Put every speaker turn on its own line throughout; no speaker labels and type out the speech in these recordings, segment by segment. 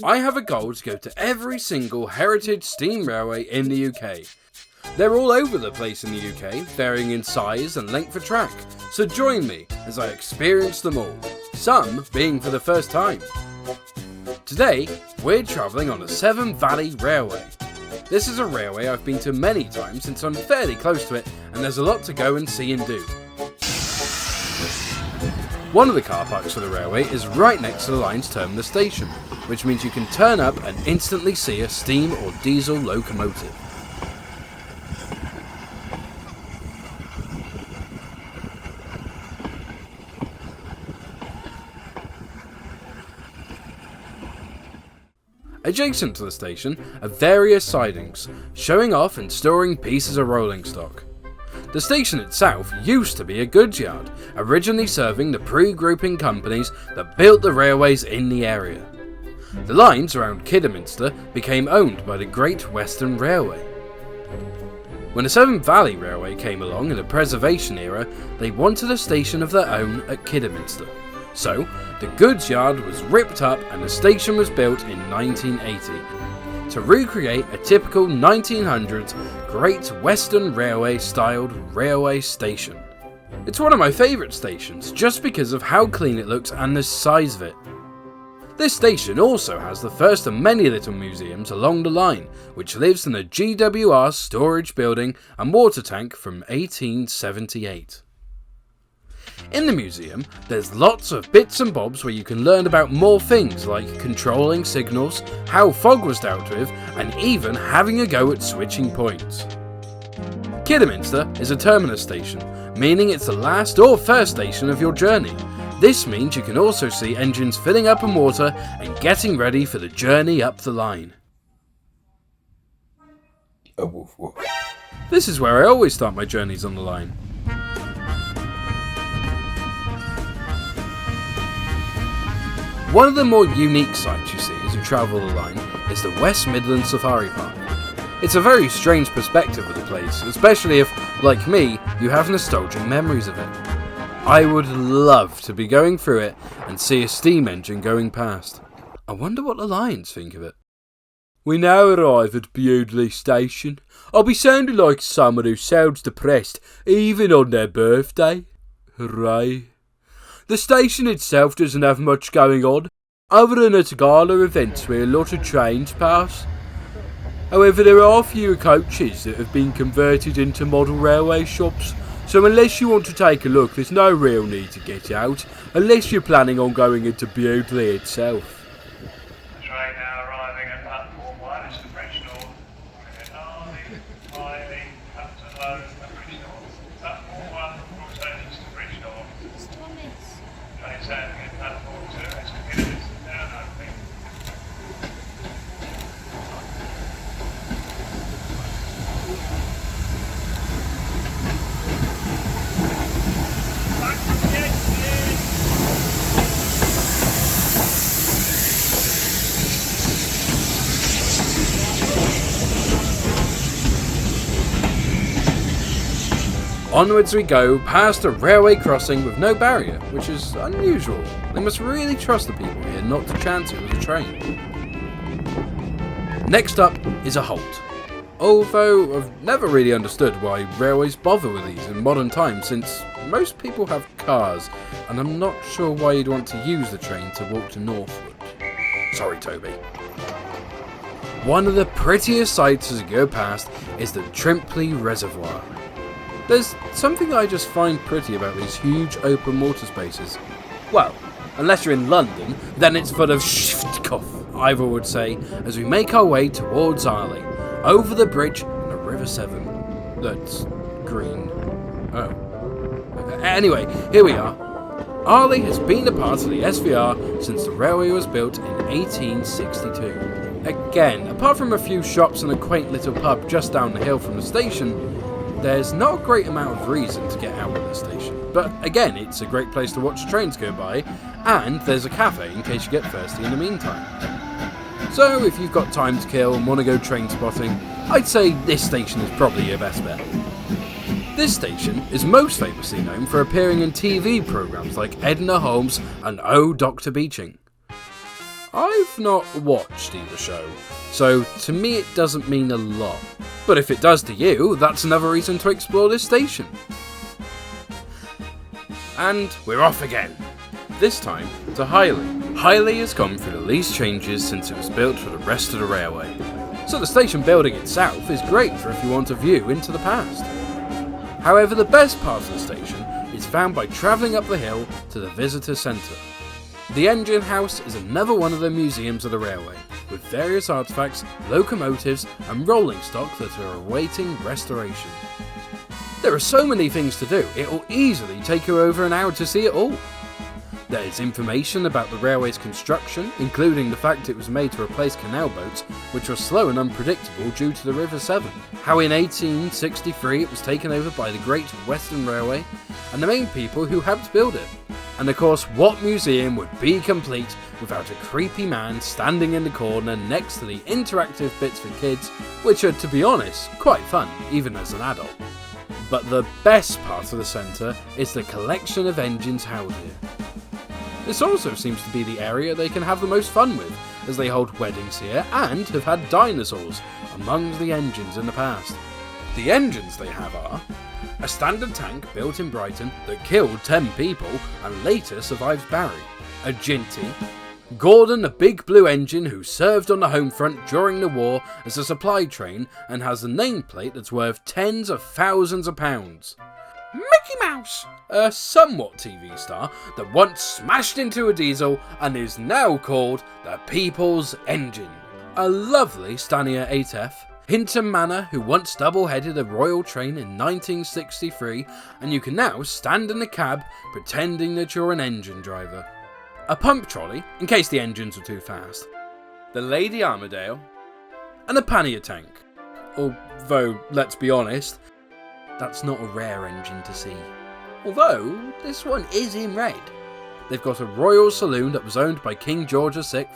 I have a goal to go to every single heritage steam railway in the UK. They're all over the place in the UK, varying in size and length of track, so join me as I experience them all, some being for the first time. Today, we're travelling on the Severn Valley Railway. This is a railway I've been to many times since I'm fairly close to it, and there's a lot to go and see and do. One of the car parks for the railway is right next to the line's terminus station, which means you can turn up and instantly see a steam or diesel locomotive. Adjacent to the station are various sidings, showing off and storing pieces of rolling stock. The station itself used to be a goods yard, originally serving the pre-grouping companies that built the railways in the area. The lines around Kidderminster became owned by the Great Western Railway. When the Severn Valley Railway came along in the preservation era, they wanted a station of their own at Kidderminster. So, the goods yard was ripped up and the station was built in 1980 to recreate a typical 1900s Great Western Railway styled railway station. It's one of my favourite stations just because of how clean it looks and the size of it. This station also has the first of many little museums along the line, which lives in the GWR storage building and water tank from 1878. In the museum, there's lots of bits and bobs where you can learn about more things like controlling signals, how fog was dealt with, and even having a go at switching points. Kidderminster is a terminus station, meaning it's the last or first station of your journey. This means you can also see engines filling up in water and getting ready for the journey up the line. This is where I always start my journeys on the line. One of the more unique sights you see as you travel the line is the West Midlands Safari Park. It's a very strange perspective of the place, especially if, like me, you have nostalgic memories of it. I would love to be going through it and see a steam engine going past. I wonder what the Lions think of it. We now arrive at Bewdley Station. I'll be sounding like someone who sounds depressed even on their birthday. Hooray. The station itself doesn't have much going on, other than at gala events where a lot of trains pass. However, there are fewer coaches that have been converted into model railway shops, so unless you want to take a look, there's no real need to get out, unless you're planning on going into Bewdley itself.
The train now arriving at platform 1 is the Bridge North, with Arley, Riley, Upton Low and Bridge North. Platform 1 will take us to Bridge North. Train standing at platform 2 is computers down opening.
Onwards we go, past a railway crossing with no barrier, which is unusual. They must really trust the people here not to chance it with a train. Next up is a halt. Although I've never really understood why railways bother with these in modern times, since most people have cars, and I'm not sure why you'd want to use the train to walk to Northwood. Sorry, Toby. One of the prettiest sights as you go past is the Trimpley Reservoir. There's something I just find pretty about these huge open water spaces. Well, unless you're in London, then it's full of Schiftkopf, Ivor would say, as we make our way towards Arley, over the bridge and the River Severn. That's green. Oh. Anyway, here we are. Arley has been a part of the SVR since the railway was built in 1862. Again, apart from a few shops and a quaint little pub just down the hill from the station, there's not a great amount of reason to get out of the station. But again, it's a great place to watch trains go by, and there's a cafe in case you get thirsty in the meantime. So if you've got time to kill and want to go train spotting, I'd say this station is probably your best bet. This station is most famously known for appearing in TV programmes like Edna Holmes and Oh Dr. Beeching. I've not watched either show, so to me it doesn't mean a lot. But if it does to you, that's another reason to explore this station. And we're off again. This time to Highley. Highley has gone through the least changes since it was built for the rest of the railway. So the station building itself is great for if you want a view into the past. However, the best part of the station is found by travelling up the hill to the visitor centre. The engine house is another one of the museums of the railway, with various artefacts, locomotives and rolling stock that are awaiting restoration. There are so many things to do, it will easily take you over an hour to see it all. There is information about the railway's construction, including the fact it was made to replace canal boats, which were slow and unpredictable due to the River Severn. How in 1863 it was taken over by the Great Western Railway, and the main people who helped build it. And of course, what museum would be complete without a creepy man standing in the corner next to the interactive bits for kids, which are, to be honest, quite fun, even as an adult. But the best part of the centre is the collection of engines held here. This also seems to be the area they can have the most fun with, as they hold weddings here and have had dinosaurs among the engines in the past. The engines they have are a standard tank built in Brighton that killed 10 people and later survived Barry, a Ginty, Gordon, a big blue engine who served on the home front during the war as a supply train and has a nameplate that's worth tens of thousands of pounds. Mickey Mouse, a somewhat TV star that once smashed into a diesel and is now called the People's Engine. A lovely Stanier 8F. Hinton Manor, who once double-headed a royal train in 1963, and you can now stand in the cab pretending that you're an engine driver. A pump trolley, in case the engines were too fast. The Lady Armadale. And a pannier tank. Although, let's be honest, that's not a rare engine to see. Although, this one is in red. They've got a royal saloon that was owned by King George VI,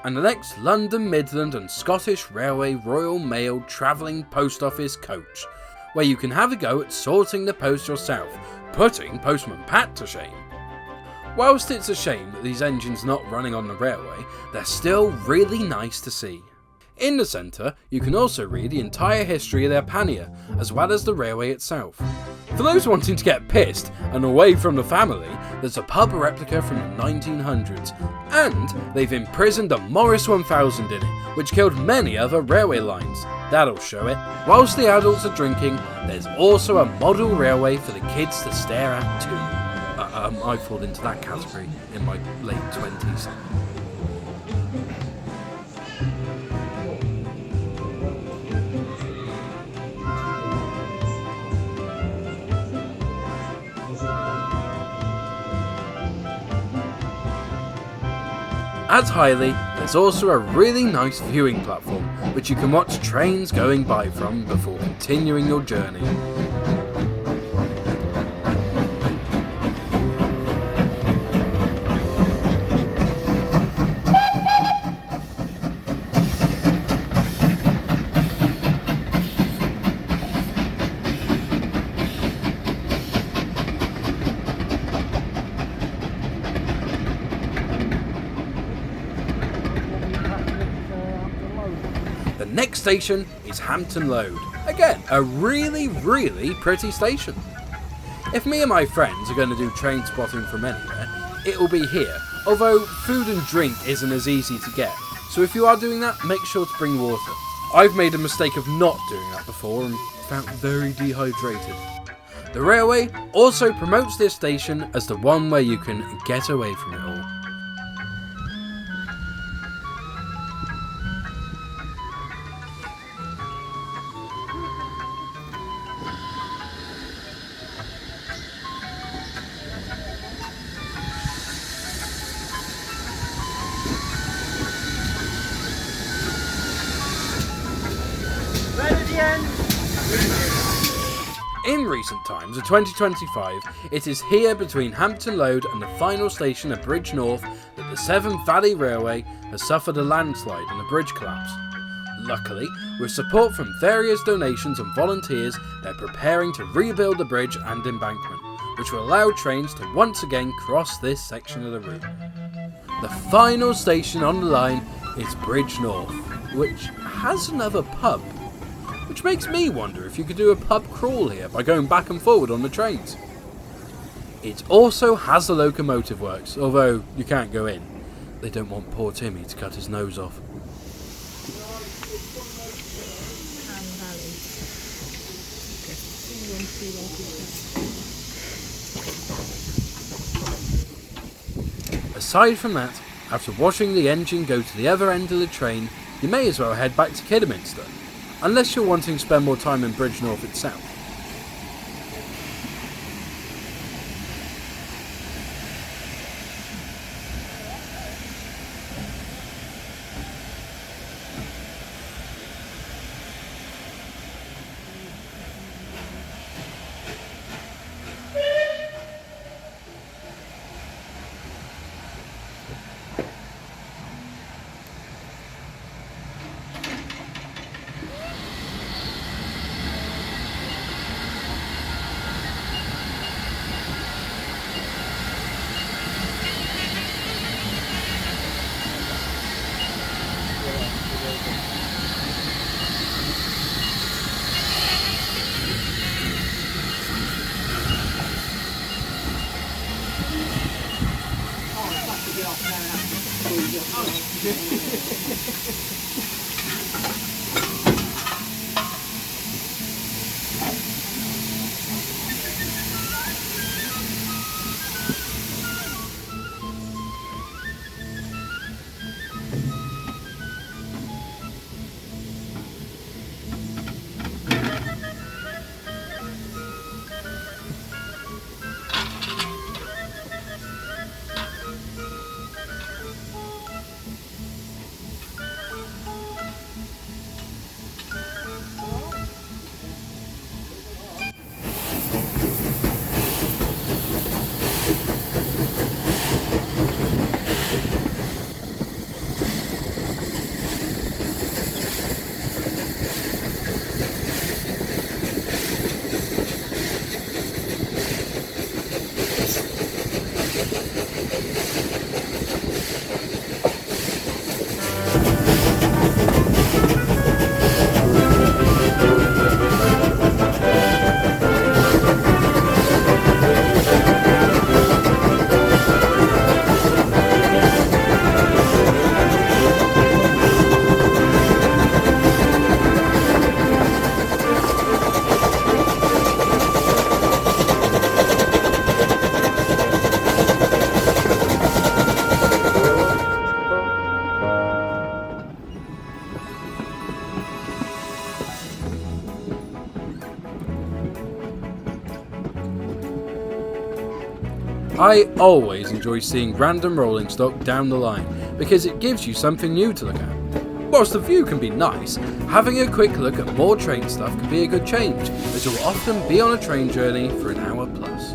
and the next London, Midland and Scottish Railway Royal Mail travelling post office coach, where you can have a go at sorting the post yourself, putting Postman Pat to shame. Whilst it's a shame that these engines are not running on the railway, they're still really nice to see. In the centre, you can also read the entire history of their pannier, as well as the railway itself. For those wanting to get pissed and away from the family, there's a pub replica from the 1900s, and they've imprisoned a Morris 1000 in it, which killed many other railway lines. That'll show it. Whilst the adults are drinking, there's also a model railway for the kids to stare at too. I fall into that category in my late 20s. At Highley, there's also a really nice viewing platform, which you can watch trains going by from before continuing your journey. The next station is Hampton Road. Again, a really pretty station. If me and my friends are going to do train spotting from anywhere, it will be here, although food and drink isn't as easy to get, so if you are doing that, make sure to bring water. I've made a mistake of not doing that before and felt very dehydrated. The railway also promotes this station as the one where you can get away from it all. In recent times, of 2025, it is here between Hampton Road and the final station of Bridge North that the Severn Valley Railway has suffered a landslide and a bridge collapse. Luckily, with support from various donations and volunteers, they're preparing to rebuild the bridge and embankment, which will allow trains to once again cross this section of the route. The final station on the line is Bridge North, which has another pub, which makes me wonder if you could do a pub crawl here by going back and forward on the trains. It also has the locomotive works, although you can't go in. They don't want poor Timmy to cut his nose off. Aside from that, after watching the engine go to the other end of the train, you may as well head back to Kidderminster, unless you're wanting to spend more time in Bridge North itself. I always enjoy seeing random rolling stock down the line because it gives you something new to look at. Whilst the view can be nice, having a quick look at more train stuff can be a good change, as you'll often be on a train journey for an hour plus.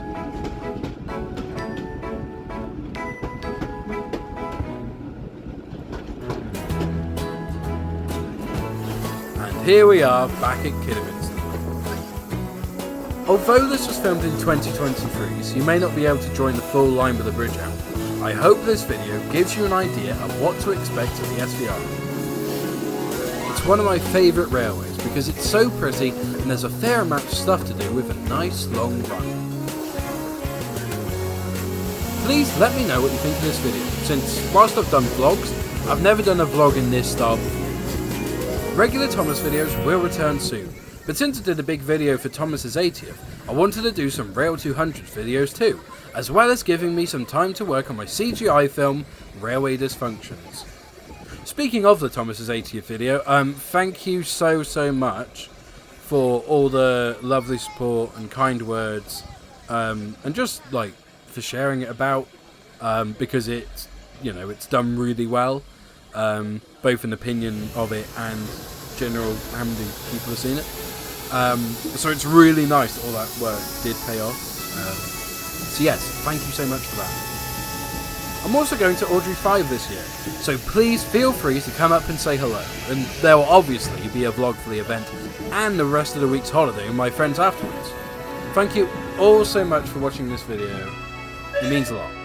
And here we are back at Kidderminster. Although this was filmed in 2023, so you may not be able to join the full line with the bridge out, I hope this video gives you an idea of what to expect at the SVR. It's one of my favourite railways because it's so pretty and there's a fair amount of stuff to do with a nice long run. Please let me know what you think of this video, since whilst I've done vlogs, I've never done a vlog in this style before. Regular Thomas videos will return soon. But since I did a big video for Thomas's 80th, I wanted to do some Rail 200 videos too, as well as giving me some time to work on my CGI film, Railway Dysfunctions. Speaking of the Thomas's 80th video, thank you so much for all the lovely support and kind words, and just like for sharing it about, because it's, you know, it's done really well, both in opinion of it and general how many people have seen it. So it's really nice that all that work did pay off. So yes, thank you so much for that. I'm also going to Audrey 5 this year, so please feel free to come up and say hello, and there will obviously be a vlog for the event and the rest of the week's holiday with my friends afterwards. Thank you all so much for watching this video, it means a lot.